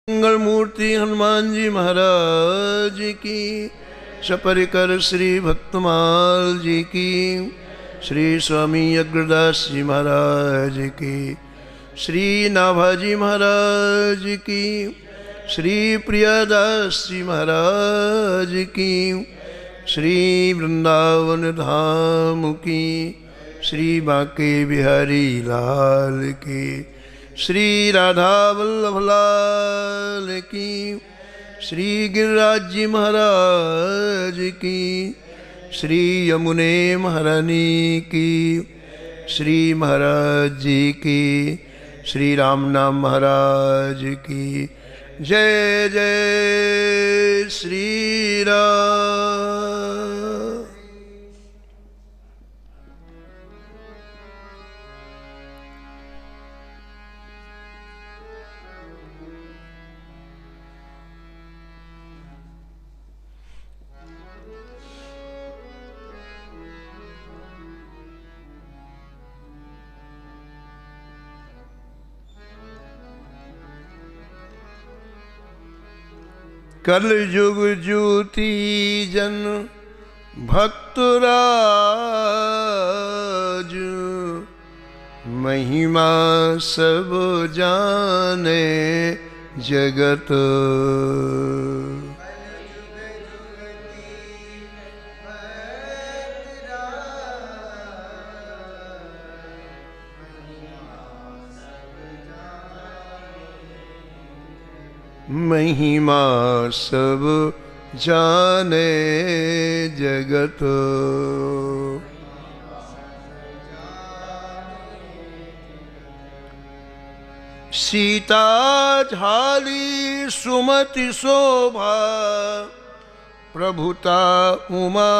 मंगल मूर्ति हनुमान जी महाराज की, सपरिकर श्री भक्तमाल जी की, श्री स्वामी अग्रदास जी महाराज की, श्री नाभाजी महाराज की, श्री प्रियादास जी महाराज की, श्री वृंदावन धाम की, श्री बांके बिहारी लाल की, श्री राधा वल्लभ लाल की, श्री गिरिराज जी महाराज की, श्री यमुने महारानी की, श्री महाराज जी की, श्री राम नाम महाराज की। जय जय श्री राम। कल युग ज्योति जन भक्तराज, महिमा सब जाने जगत। महिमा सब जाने जगत। सीता झाली सुमति शोभा, प्रभुता उमा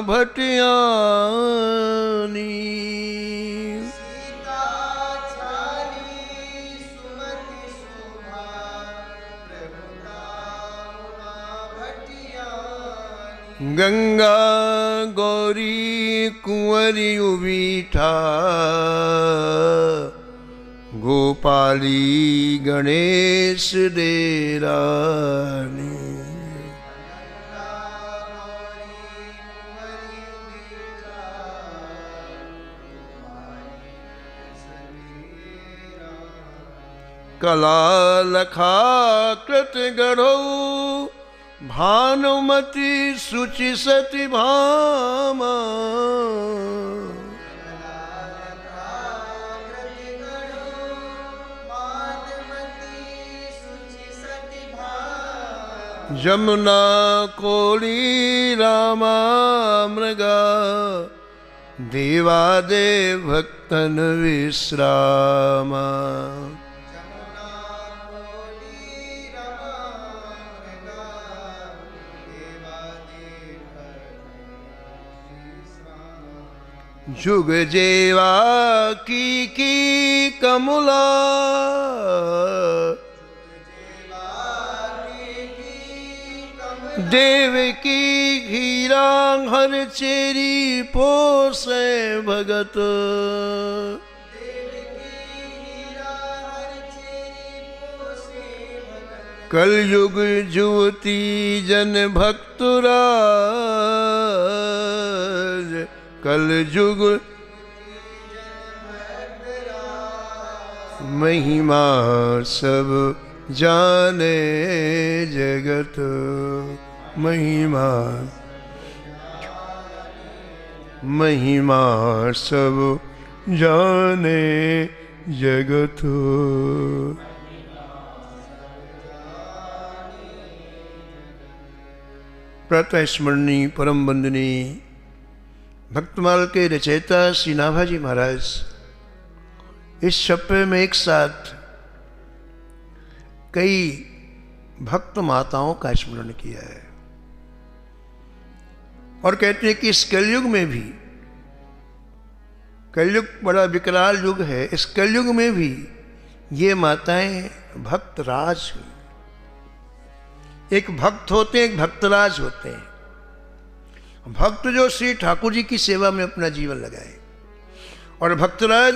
भटियानी। गंगा गौरी कुंवरी उबीठा, गोपाली गणेश देरानी। कला लखा कृत गढ़ो, भानुमति सुचि सती भामा। जमुना कोली रामा मृगा, देवादेव भक्तन विश्रामा। जुग जेवा की कमला, देव की हीरा हर चेरी पोसे भगत। कलयुग जुवती जन भक्तराज, कल युग महिमा सब जाने जगत। महिमा महिमा सब जाने जगत। प्रातः स्मरणीय परम वंदनीय भक्तमाल के रचयिता श्री नाभाजी महाराज इस छप्पे में एक साथ कई भक्त माताओं का स्मरण किया है और कहते हैं कि इस कलयुग में भी, कलयुग बड़ा विकराल युग है, इस कलयुग में भी ये माताएं भक्तराज हुई। एक भक्त होते हैं, एक भक्तराज होते हैं। भक्त जो श्री ठाकुर जी की सेवा में अपना जीवन लगाए और भक्तराज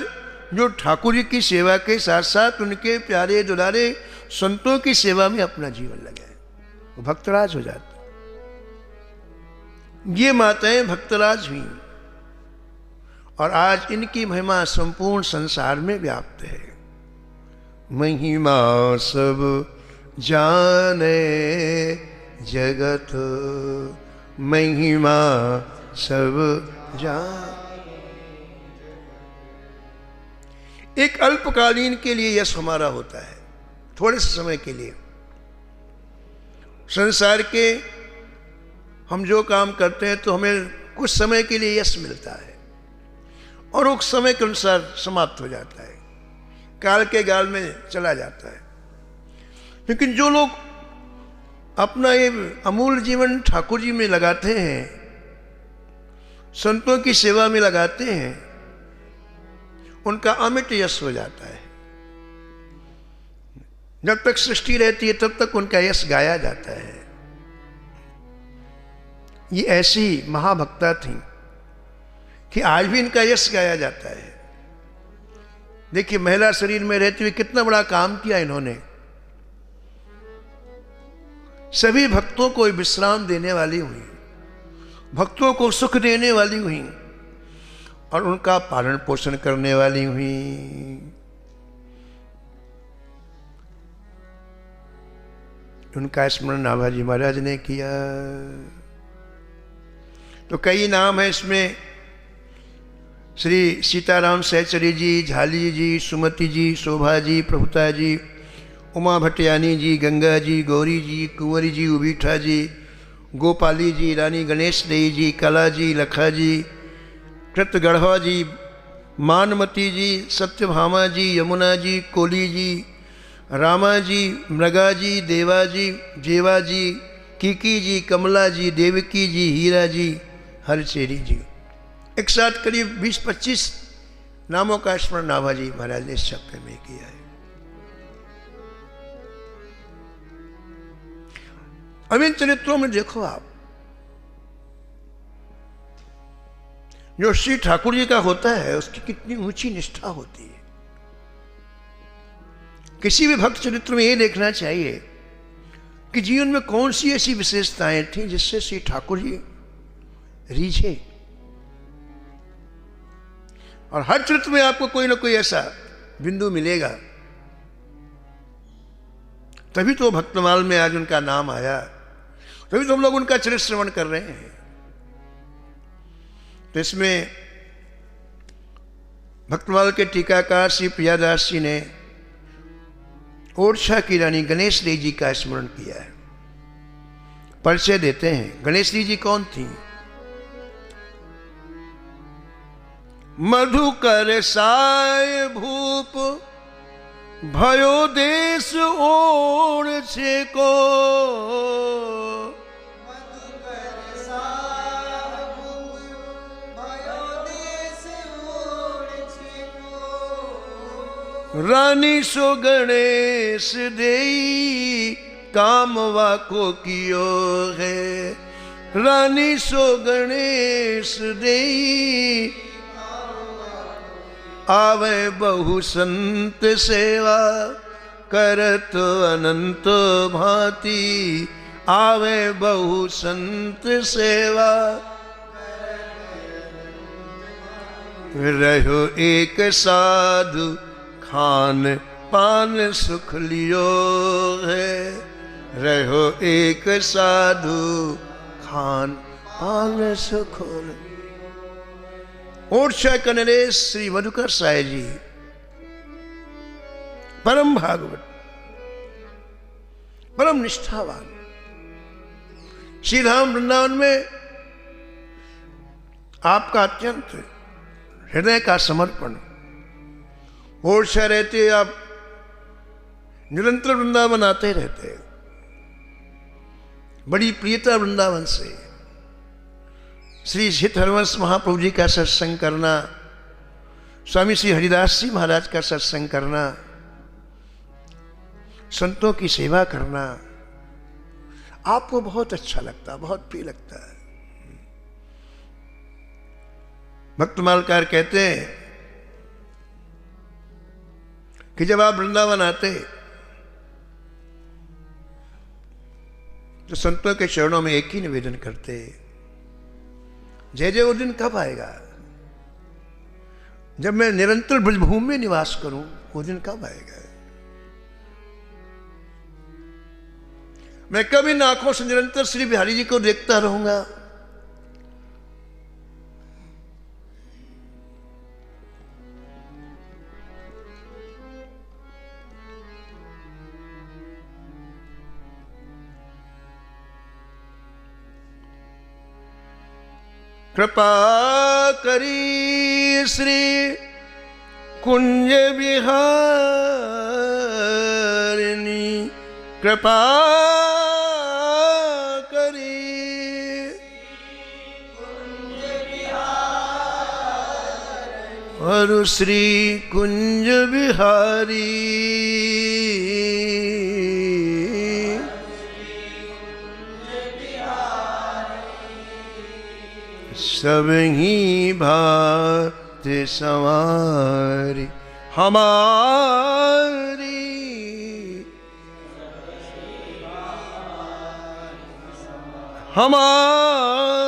जो ठाकुर जी की सेवा के साथ साथ उनके प्यारे दुलारे संतों की सेवा में अपना जीवन लगाए, वो भक्तराज हो जाते। ये माताएं भक्तराज हुई और आज इनकी महिमा संपूर्ण संसार में व्याप्त है। महिमा सब जाने जगत, महिमा सब जाने। एक अल्पकालीन के लिए यश हमारा होता है, थोड़े से समय के लिए। संसार के हम जो काम करते हैं तो हमें कुछ समय के लिए यश मिलता है और उस समय के अनुसार समाप्त हो जाता है, काल के गाल में चला जाता है। लेकिन जो लोग अपना ये अमूल्य जीवन ठाकुर जी में लगाते हैं, संतों की सेवा में लगाते हैं, उनका अमिट यश हो जाता है। जब तक सृष्टि रहती है तब तक उनका यश गाया जाता है। ये ऐसी महाभक्ता थी कि आज भी इनका यश गाया जाता है। देखिए, महिला शरीर में रहते हुए कितना बड़ा काम किया इन्होंने। सभी भक्तों को विश्राम देने वाली हुई, भक्तों को सुख देने वाली हुई और उनका पालन पोषण करने वाली हुई। उनका स्मरण नाभाजी महाराज ने किया। तो कई नाम है इसमें, श्री सीताराम सहचरी जी, झाली जी, सुमति जी, शोभा जी, प्रभुता जी, उमा भटियानी जी, गंगा जी, गौरी जी, कुंवरी जी, उबीठा जी, गोपाली जी, रानी गणेश देवी जी, कला जी, लखा जी, कृतगढ़वा जी, मानमती जी, सत्यभामा जी, यमुना जी, कोली जी, रामा जी, मृगा जी, देवा जी, जेवा जी, कीकी जी, कमला जी, देवकी जी, हीरा जी, हरचेरी जी। एक साथ करीब 20-25 नामों का स्मरण नाभाजी महाराज ने इस चक्कर में किया है। अब इन चरित्रों में देखो आप, जो श्री ठाकुर जी का होता है उसकी कितनी ऊंची निष्ठा होती है। किसी भी भक्त चरित्र में ये देखना चाहिए कि जीवन में कौन सी ऐसी विशेषताएं थी जिससे श्री ठाकुर जी रीझे। और हर चरित्र में आपको कोई ना कोई ऐसा बिंदु मिलेगा, तभी तो भक्तमाल में आज उनका नाम आया, तभी तो हम लोग उनका चरित्र श्रवण कर रहे हैं। तो इसमें भक्तमाल के टीकाकार श्री प्रियादास जी ने ओरछा की रानी गणेश देवी जी का स्मरण किया है। परिचय देते हैं। गणेश देवी जी कौन थी? मधुकर साय भूप भयो देश ओढ़ छे को, मधुकर साय भूप भयो देश ओढ़ छे को, रानी सो गणेश देई कामवा को कियो है, रानी सो गणेश देई आवे बहु संत सेवा करत अनंत भांति, आवे बहु संत सेवा रहो एक साधु खान पान सुख लियो है, रहो एक साधु खान पान सुख। ओरछा का नरेश श्री मधुकर साय जी परम भागवत, परम निष्ठावान। श्री राम वृंदावन में आपका अत्यंत हृदय का समर्पण। ओरछा रहते आप निरंतर वृंदावन आते रहते, बड़ी प्रियता वृंदावन से। श्री हित हरवंश महाप्रभु जी का सत्संग करना, स्वामी श्री हरिदास जी महाराज का सत्संग करना, संतों की सेवा करना आपको बहुत अच्छा लगता, बहुत प्रिय लगता है। भक्तमालकार कहते हैं कि जब आप वृंदावन आते तो संतों के चरणों में एक ही निवेदन करते, जय जय वो दिन कब आएगा? जब मैं निरंतर ब्रजभूमि में निवास करूं, वो दिन कब आएगा? मैं कब इन आंखों से निरंतर श्री बिहारी जी को देखता रहूंगा? कृपा करी श्री कुंज बिहारिणी, कृपा करी और श्री कुंज बिहारी सब ही भात संवारी हमारी,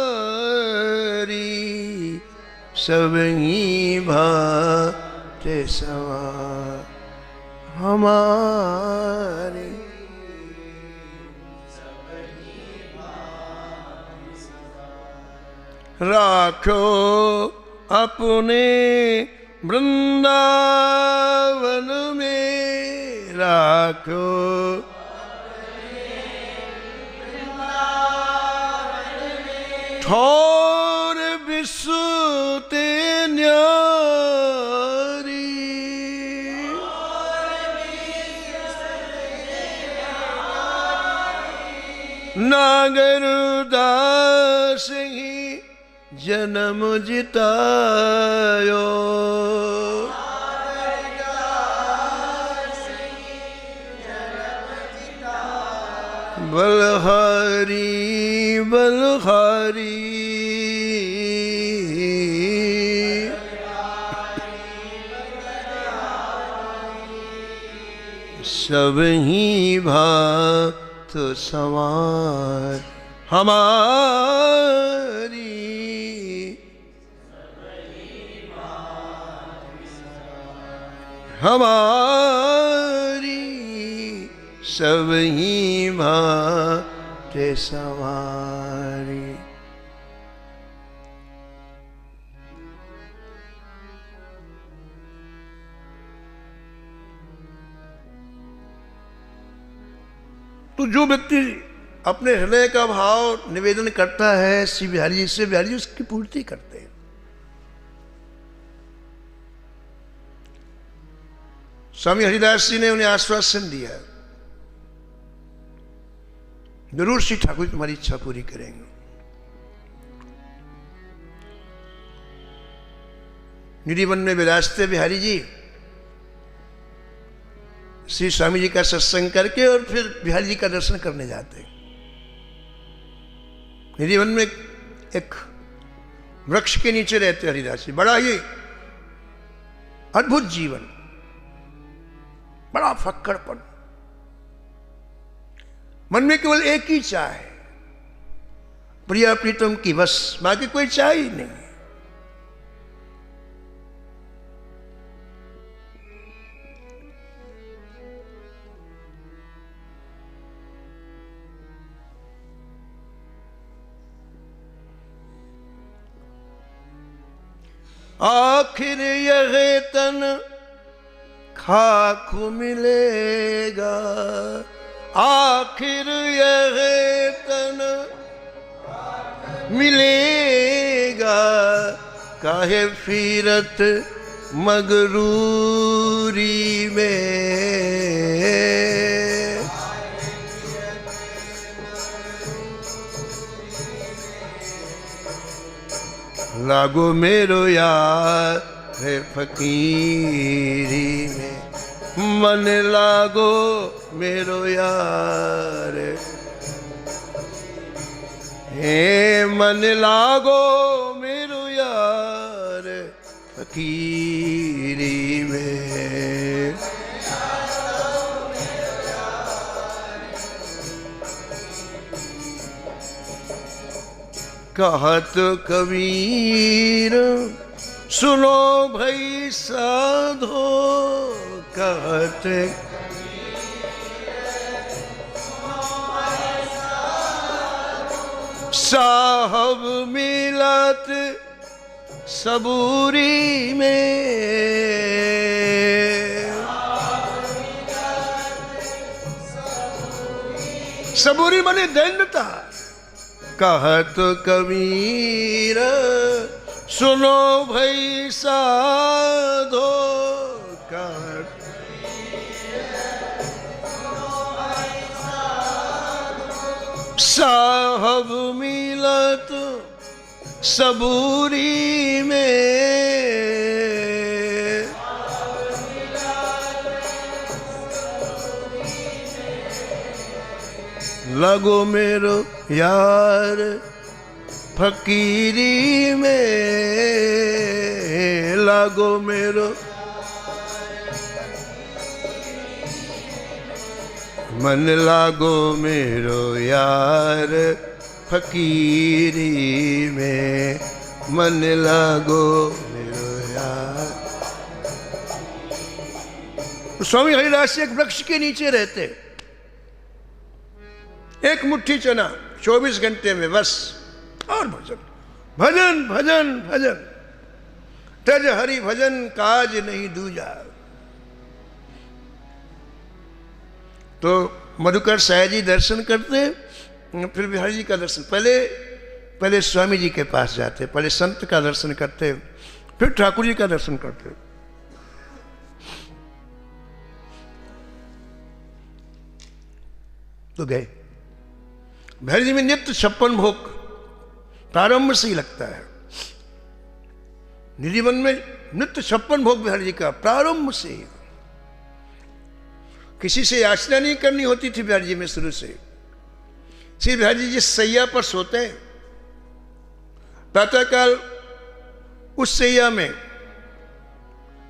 हमारी सब ही भात संवार हमारी। राखो अपने वृंदावन में, राखो ठौर बिसुते न्यारी, नागर दास ही जन्म जितायो, बलहारी बलहारी सब ही भात संवार हमारी, हमारी सब ही भात संवारी। तो जो व्यक्ति अपने हृदय का भाव निवेदन करता है श्री बिहारी जी से, बिहारी जी उसकी पूर्ति करते हैं। स्वामी हरिदास जी ने उन्हें आश्वासन दिया, जरूर श्री ठाकुर तुम्हारी इच्छा पूरी करेंगे। निधिवन में विराजते बिहारी जी श्री स्वामी जी का सत्संग करके और फिर बिहारी जी का दर्शन करने जाते। निधिवन में एक वृक्ष के नीचे रहते हरिदास जी, बड़ा ही अद्भुत जीवन, बड़ा फक्कड़पन, मन में केवल एक ही चाह है, प्रिया प्रीतम की बस, बाकी कोई चाह ही नहीं। आखिर यह तन खाकु मिलेगा, आखिर यह तन मिलेगा, काहे फिरत मगरूरी में, लागो मेरो यार है फकीरी में, मन लागो मेरो यार, हे मन लागो मेरो यार फकीरी में। कहत कबीर सुनो भई साधो, कहत साहब मिलत सबूरी में, सबूरी माने दैन्यता। कहत कबीर सुनो भई साधो, कहत साहब मिलत सबूरी में, लगो मेरो यार फकीरी में, लगो मेरो मन, लागो मेरो यार फकीरी में, मन लागो मेरो यार। स्वामी हरिदास एक वृक्ष के नीचे रहते, एक मुट्ठी चना 24 घंटे में बस, और भजन भजन भजन भजन, तज हरि भजन काज नहीं दूजा। तो मधुकर साय जी दर्शन करते, फिर बिहारी जी का दर्शन, पहले स्वामी जी के पास जाते, पहले संत का दर्शन करते, फिर ठाकुर जी का दर्शन करते। तो गए बिहारी जी में नित्य 56 भोग प्रारंभ से ही लगता है। निधिवन में नित्य 56 भोग बिहारी जी का प्रारंभ से ही, किसी से याचना नहीं करनी होती थी बिहारी जी में शुरू से। श्री बिहारी जी जिस सैया पर सोते हैं, प्रातःकाल उस सैया में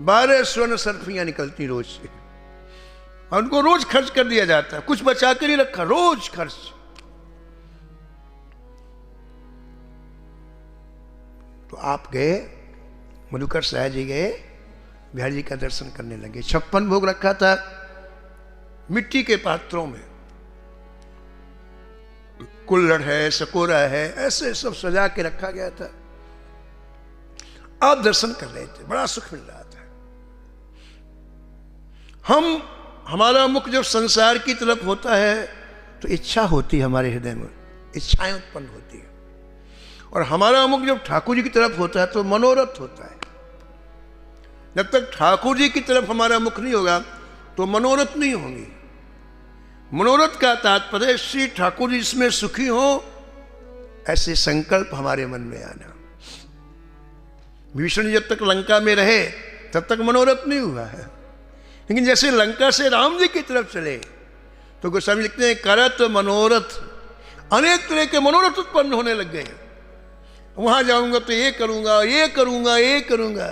12 स्वर्ण सर्फियां निकलती रोज से, और उनको रोज खर्च कर दिया जाता है, कुछ बचा के नहीं रखा, रोज खर्च। तो आप गए, मधुकर साय जी गए, बिहारी जी का दर्शन करने लगे। 56 भोग रखा था मिट्टी के पात्रों में, कुल्हड़ है, सकोरा है, ऐसे सब सजा के रखा गया था। आप दर्शन कर रहे थे, बड़ा सुख मिल रहा था। हमारा मुख जब संसार की तरफ होता है तो इच्छा होती है, हमारे हृदय में इच्छाएं उत्पन्न होती है, और हमारा मुख जब ठाकुर जी की तरफ होता है तो मनोरथ होता है। जब तक ठाकुर जी की तरफ हमारा मुख नहीं होगा तो मनोरथ नहीं होंगी। मनोरथ का तात्पर्य श्री ठाकुर जी इसमें सुखी हो, ऐसे संकल्प हमारे मन में आना। भीषण जब तक लंका में रहे तब तक मनोरथ नहीं हुआ है, लेकिन जैसे लंका से राम जी की तरफ चले तो गोस्वामी लिखते हैं करत मनोरथ, अनेक तरह के मनोरथ उत्पन्न होने लग गए। वहां जाऊंगा तो ये करूंगा, ये करूंगा, ये करूंगा।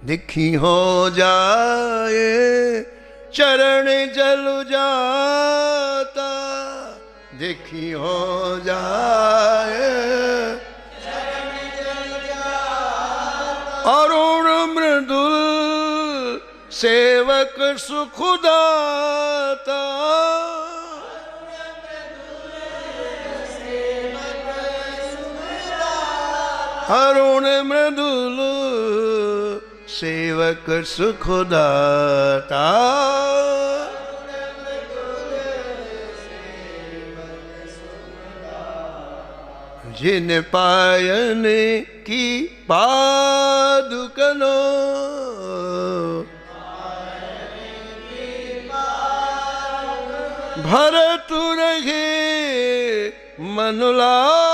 दिखी हो जाए चरण जल जाता, देखी हो जाए चरण जल जाता, अरुण मृदुल सेवक सुखदाता, अरुण मृदुल सेवक सुखदाता, जिन पायन की पादुकनो, भरत रहे मन लाए,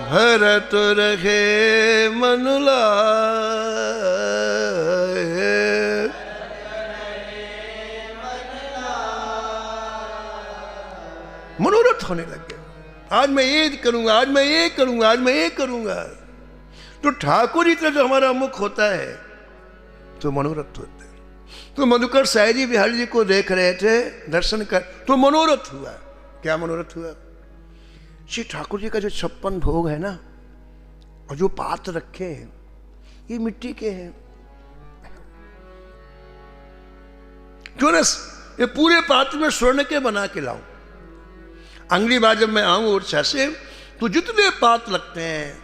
भरत रहे मन लाए। मनोरथ होने लग गए, आज मैं ये करूंगा, आज मैं ये करूंगा, आज मैं ये करूंगा। तो ठाकुर जी तरफ जो हमारा मुख होता है तो मनोरथ होते हैं। तो मधुकर साई जी बिहारी जी को देख रहे थे, दर्शन कर, तो मनोरथ हुआ। क्या मनोरथ हुआ? श्री ठाकुर जी का जो 56 भोग है ना, और जो पात्र रखे हैं, ये मिट्टी के हैं। क्यों ना ये पूरे पात्र में स्वर्ण के बना के लाऊं। अगली बार जब मैं आऊं ओरछा से, तो जितने पात्र लगते हैं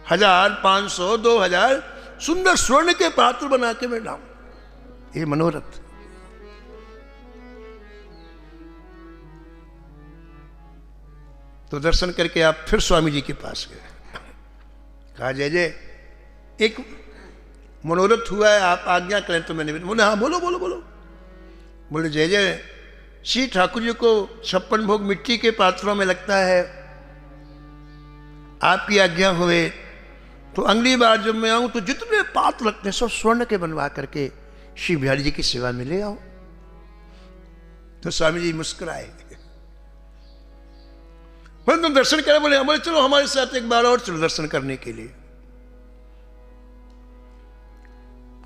1000, 500, 2000 सुंदर स्वर्ण के पात्र बना के मैं लाऊं। ये मनोरथ। तो दर्शन करके आप फिर स्वामी जी के पास गए। कहा जय जय, एक मनोरथ हुआ है, आप आज्ञा करें तो मैंने बोले हाँ बोलो बोलो बोलो। बोले जय जय, श्री ठाकुर जी को 56 भोग मिट्टी के पात्रों में लगता है, आपकी आज्ञा हुए तो अगली बार जब मैं आऊं तो जितने पात्र लगते हैं सब स्वर्ण के बनवा करके श्री बिहारी जी की सेवा में ले आओ। तो स्वामी जी मुस्कुराए। बोले तुम दर्शन करें? बोले हमारे चलो हमारे साथ एक बार और चलो दर्शन करने के लिए।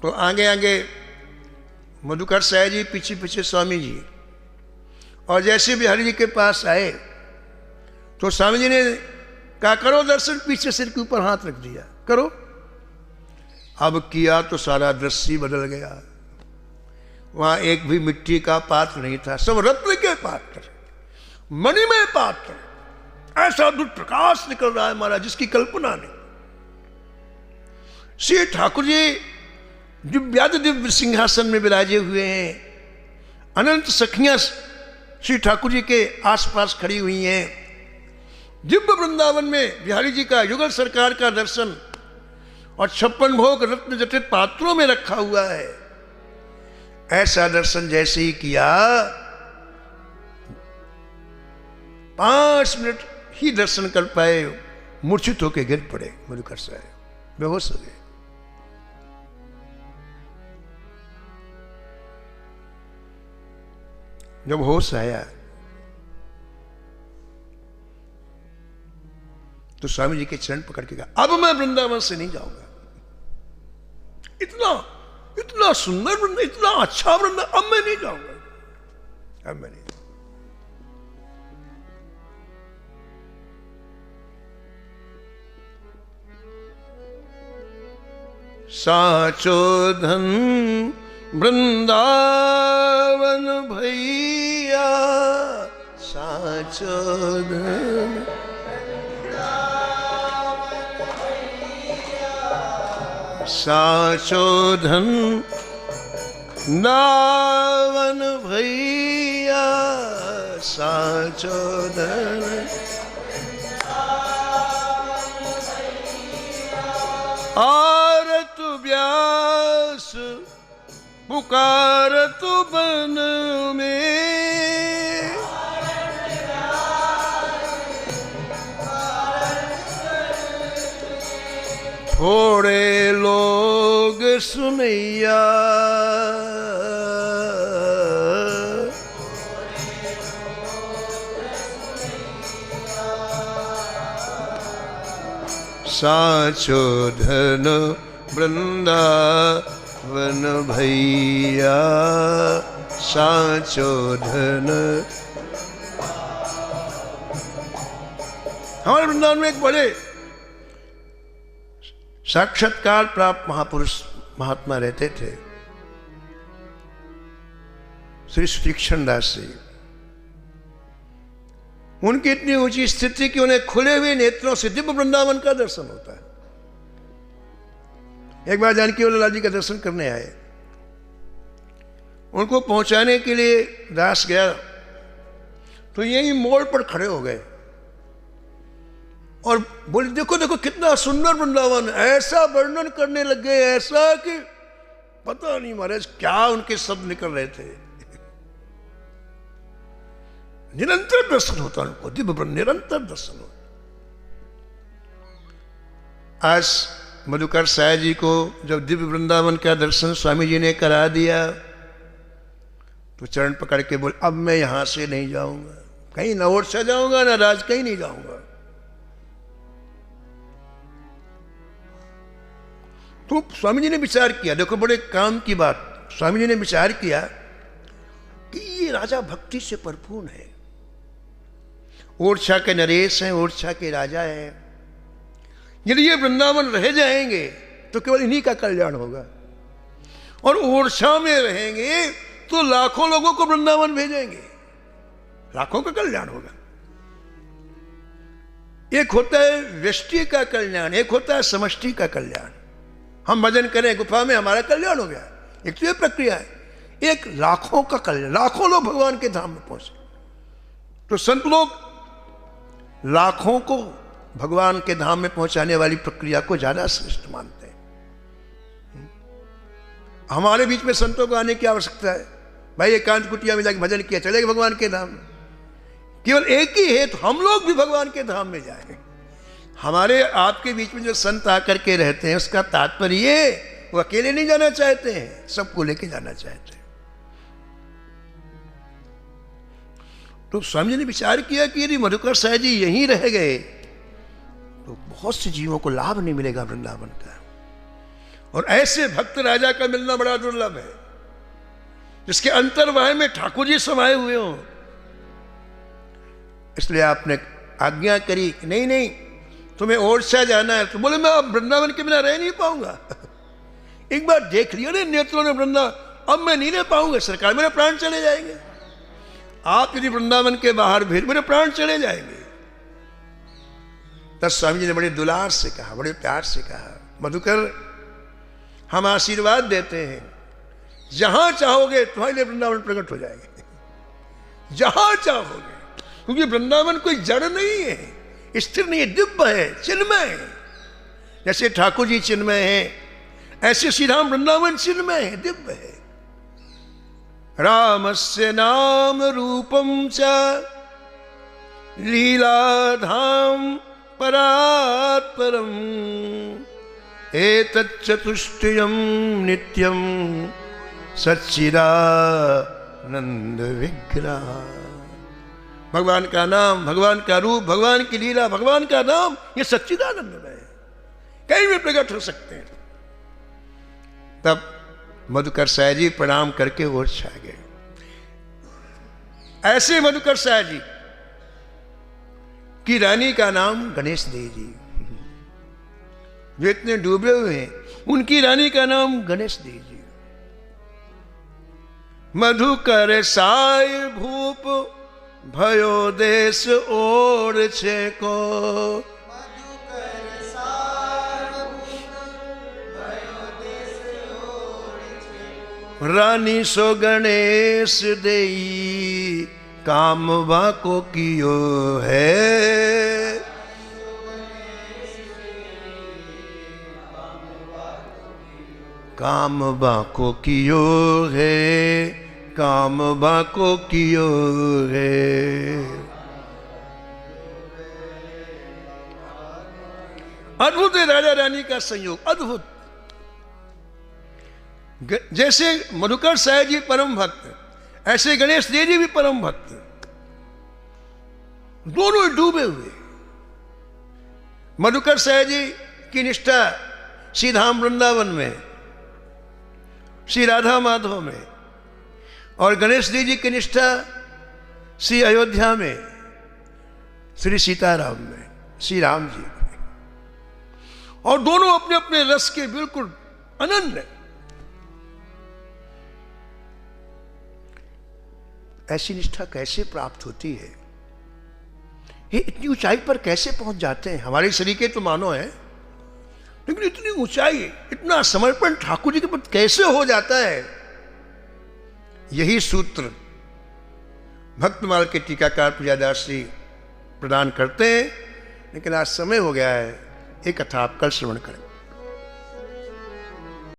तो आगे आगे मधुकर साई जी, पीछे पीछे स्वामी जी। और जैसे बिहारी जी के पास आए तो स्वामी जी ने कहा करो दर्शन, पीछे सिर के ऊपर हाथ रख दिया, करो। अब किया तो सारा दृश्य बदल गया। वहां एक भी मिट्टी का पात्र नहीं था, सब रत्न के पात्र, मणिमय पात्र। ऐसा दुष्ट प्रकाश निकल रहा है महाराज, जिसकी कल्पना नहीं। श्री ठाकुर जी दिव्यादि दिव्य सिंहासन में विराजे हुए हैं। अनंत सखियां श्री ठाकुर जी के आसपास खड़ी हुई हैं। दिव्य वृंदावन में बिहारी जी का युगल सरकार का दर्शन, और 56 भोग रत्न जटित पात्रों में रखा हुआ है। ऐसा दर्शन जैसे ही किया, 5 मिनट ही दर्शन कर पाए, मूर्छित होकर गिर पड़े मधुकर साहब, बेहोश हो गए। जब होश आया तो स्वामी जी के चरण पकड़ के कहा अब मैं वृंदावन से नहीं जाऊंगा। इतना इतना सुंदर वृंदावन, इतना अच्छा वृंदावन, अब मैं नहीं जाऊंगा, अब मैं नहीं। साचो धन वृंदावन भैया, साचो धन साचो धन नावन भैया, साचो धन आरत व्यास पुकारत बन में, थोड़े लोग सुनैया, साचो धन वृंदावन भैया, साचो धन। हमारे वृंदावन में एक बड़े साक्षात्कार प्राप्त महापुरुष महात्मा रहते थे, श्री तीक्ष्ण दास जी। उनकी इतनी ऊंची स्थिति कि उन्हें खुले हुए नेत्रों से दिव्य वृंदावन का दर्शन होता है। एक बार जानकी वल्लभ लाल जी का दर्शन करने आए, उनको पहुंचाने के लिए दास गया तो यही मोड़ पर खड़े हो गए और बोले देखो देखो कितना सुंदर वृंदावन। ऐसा वर्णन करने लग गए, ऐसा कि पता नहीं महाराज क्या उनके शब्द निकल रहे थे। निरंतर दर्शन होता उनको, दिव्य निरंतर दर्शन होता। आज मधुकर साई जी को जब दिव्य वृंदावन का दर्शन स्वामी जी ने करा दिया तो चरण पकड़ के बोले अब मैं यहां से नहीं जाऊंगा, कहीं न ओरछा जाऊंगा ना राज, कहीं नहीं जाऊंगा। तो स्वामी जी ने विचार किया, देखो बड़े काम की बात, स्वामी जी ने विचार किया कि ये राजा भक्ति से भरपूर है, ओरछा के नरेश हैं, ओरछा के राजा हैं, यदि ये वृंदावन रह जाएंगे तो केवल इन्हीं का कल्याण होगा, और ओरछा में रहेंगे तो लाखों लोगों को वृंदावन भेजेंगे, लाखों का कल्याण होगा। एक होता है व्यष्टि का कल्याण, एक होता है समष्टि का कल्याण। हम भजन करें गुफा में, हमारा कल्याण हो गया, एक तो ये प्रक्रिया है। एक लाखों का कल्याण, लाखों लोग भगवान के धाम में पहुंचे। तो संत लोग लाखों को भगवान के धाम में पहुंचाने वाली प्रक्रिया को ज्यादा श्रेष्ठ मानते हैं। हमारे बीच में संतों को आने की आवश्यकता है, भाई एकांत कुटिया में जाकर भजन किया, चलेगा भगवान के धाम में। केवल एक ही है, तो हम लोग भी भगवान के धाम में जाएंगे। हमारे आपके बीच में जो संत आकर के रहते हैं, उसका तात्पर्य ये, वो अकेले नहीं जाना चाहते हैं, सबको लेके जाना चाहते हैं। तो स्वामी जी ने विचार किया कि यदि मधुकर साहब जी यहीं रह गए तो बहुत से जीवों को लाभ नहीं मिलेगा वृंदावन का, और ऐसे भक्त राजा का मिलना बड़ा दुर्लभ है, जिसके अंतर्वाह में ठाकुर जी समाये हुए हों। इसलिए आपने आज्ञा करी कि नहीं नहीं, तुम्हें ओरछा जाना है। तो बोले मैं अब वृंदावन के बिना रह नहीं पाऊंगा। एक बार देख लिया ना नेत्रों ने वृंदावन, अब मैं नहीं रह पाऊंगा, सरकार मेरे प्राण चले जाएंगे। आप यदि वृंदावन के बाहर भेज, मेरे प्राण चले जाएंगे। तब स्वामी जी ने बड़े दुलार से कहा, बड़े प्यार से कहा, मधुकर हम आशीर्वाद देते हैं, जहां चाहोगे तुम्हारे लिए वृंदावन प्रकट हो जाएंगे, जहां चाहोगे। क्योंकि वृंदावन कोई जड़ नहीं है, स्थिर नहीं है, दिव्य है, चिन्मय है। जैसे ठाकुर जी चिन्मय है, ऐसे श्री राम वृंदावन चिन्मय है, दिव्य है। रामस्य नाम रूपम च लीलाधाम परात् परम एतच्चतुष्टयम् नित्यम सच्चिदानंद विग्रह। भगवान का नाम, भगवान का रूप, भगवान की लीला, भगवान का नाम, ये सच्चिदानंद है, कहीं भी प्रकट हो सकते हैं। तब मधुकर साहब जी प्रणाम करके ओरछा गए। ऐसे मधुकर साहब जी की रानी का नाम गणेश देवी जी, जो इतने डूबे हुए हैं, उनकी रानी का नाम गणेश देवी जी। मधुकर साय भूप भयो देश ओरछे को, रानी सो गणेश देई कामवा को कियो है। कामवा को कियो है, कामवा को कियो है। अद्भुत है राजा रानी का संयोग, अद्भुत। जैसे मधुकर साहब जी परम भक्त, ऐसे गणेश देव जी भी परम भक्त, दोनों डूबे हुए। मधुकर साहब जी की निष्ठा श्री धाम वृंदावन में, श्री राधा माधव में, और गणेश देव जी की निष्ठा श्री अयोध्या में, श्री सीताराम में, श्री राम जी में। और दोनों अपने अपने रस के बिल्कुल अनन्य। ऐसी निष्ठा कैसे प्राप्त होती है? ये इतनी ऊंचाई पर कैसे पहुंच जाते हैं? हमारे शरीर के तो मानो है, लेकिन इतनी ऊंचाई, इतना समर्पण ठाकुर जी के प्रति कैसे हो जाता है? यही सूत्र भक्तमाल के टीकाकार प्रियादास जी प्रदान करते हैं। लेकिन आज समय हो गया है, एक कथा आप कल श्रवण करें।